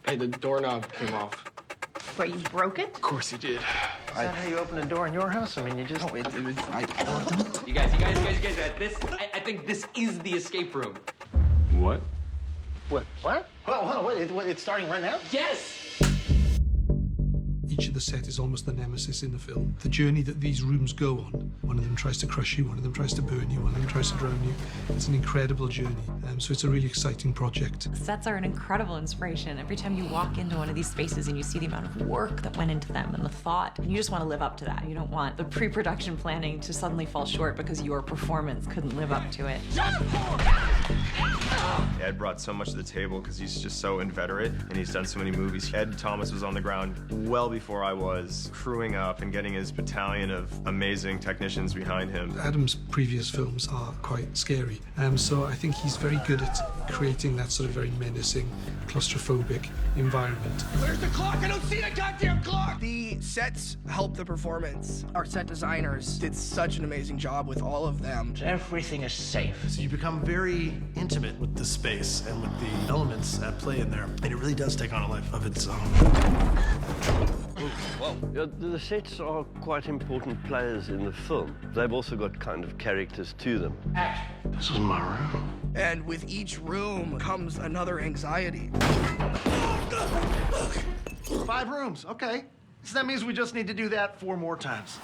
Hey, the doorknob came off. What, you broke it? Of course he did. Is that how you open a door in your house? I mean, you just... No, it was... You guys, I think this is the escape room. What? What? Hold on, it's starting right now? Yes! Each of the set is almost the nemesis in the film. The journey that these rooms go on, one of them tries to crush you, one of them tries to burn you, one of them tries to drown you. It's an incredible journey, so it's a really exciting project. Sets are an incredible inspiration. Every time you walk into one of these spaces and you see the amount of work that went into them and the thought, and you just want to live up to that. You don't want the pre-production planning to suddenly fall short because your performance couldn't live up to it. Ed brought so much to the table because he's just so inveterate and he's done so many movies. Ed Thomas was on the ground well before I was, crewing up and getting his battalion of amazing technicians behind him. Adam's previous films are quite scary, so I think he's very good at creating that sort of very menacing, claustrophobic environment. Where's the clock? I don't see the goddamn clock! The sets help the performance. Our set designers did such an amazing job with all of them. Everything is safe. So you become very intimate with the space and with the elements at play in there, and it really does take on a life of its own. Whoa. Yeah, the sets are quite important players in the film. They've also got kind of characters to them. This is my room. And with each room comes another anxiety. 5 rooms, okay. So that means we just need to do that 4 more times.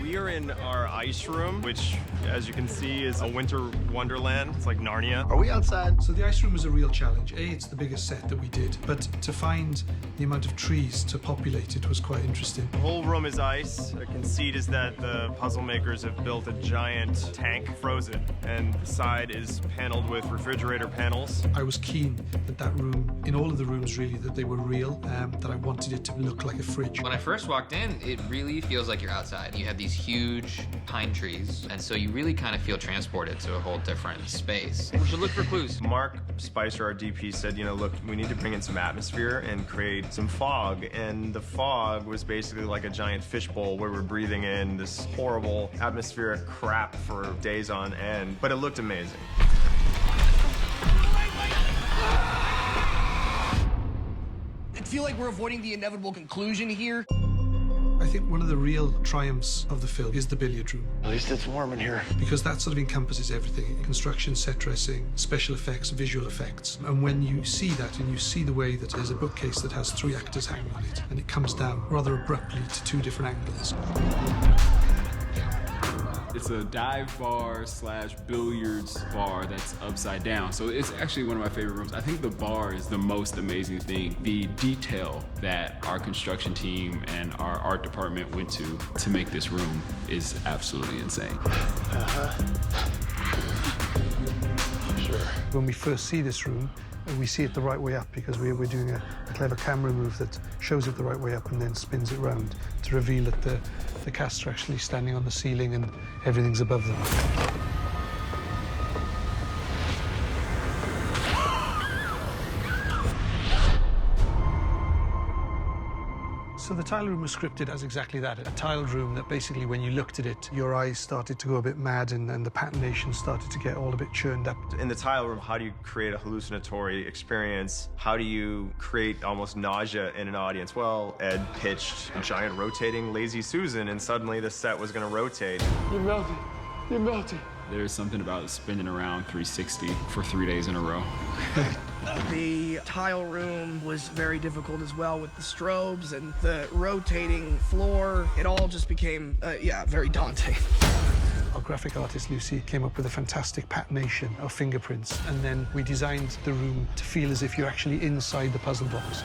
We are in our ice room, which, as you can see, is a winter wonderland. It's like Narnia. Are we outside? So the ice room was a real challenge. it's the biggest set that we did, but to find the amount of trees to populate it was quite interesting. The whole room is ice. The conceit is that the puzzle makers have built a giant tank, frozen, and the side is paneled with refrigerator panels. I was keen that that room, in all of the rooms really, that they were real, that I wanted it to look like a fridge. When I first walked in, it really feels like you're outside. You have these huge pine trees, and so you really kind of feel transported to a whole different space. We should look for clues. Mark Spicer, our DP, said, you know, look, we need to bring in some atmosphere and create some fog. And the fog was basically like a giant fishbowl where we're breathing in this horrible atmospheric crap for days on end. But it looked amazing. I feel like we're avoiding the inevitable conclusion here. I think one of the real triumphs of the film is the billiard room. At least it's warm in here. Because that sort of encompasses everything. Construction, set dressing, special effects, visual effects. And when you see that and you see the way that there's a bookcase that has 3 actors hanging on it, and it comes down rather abruptly to 2 different angles. It's a dive bar / billiards bar that's upside down. So it's actually one of my favorite rooms. I think the bar is the most amazing thing. The detail that our construction team and our art department went to make this room is absolutely insane. Sure. When we first see this room, we see it the right way up because we're doing a clever camera move that shows it the right way up and then spins it round to reveal that the cast are actually standing on the ceiling and everything's above them. So the tile room was scripted as exactly that, a tiled room that basically when you looked at it, your eyes started to go a bit mad and the patination started to get all a bit churned up. In the tile room, how do you create a hallucinatory experience? How do you create almost nausea in an audience? Well, Ed pitched a giant rotating Lazy Susan and suddenly the set was going to rotate. You're melting. You're melting. There's something about spinning around 360 for 3 days in a row. The tile room was very difficult as well with the strobes and the rotating floor. It all just became, very daunting. Our graphic artist, Lucy, came up with a fantastic patination of fingerprints, and then we designed the room to feel as if you're actually inside the puzzle box.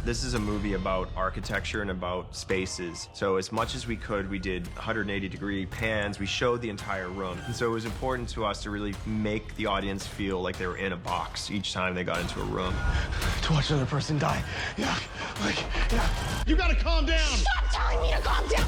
This is a movie about architecture and about spaces. So as much as we could, we did 180-degree pans. We showed the entire room. And so it was important to us to really make the audience feel like they were in a box each time they got into a room. To watch another person die. Yeah. You gotta calm down. Stop telling me to calm down!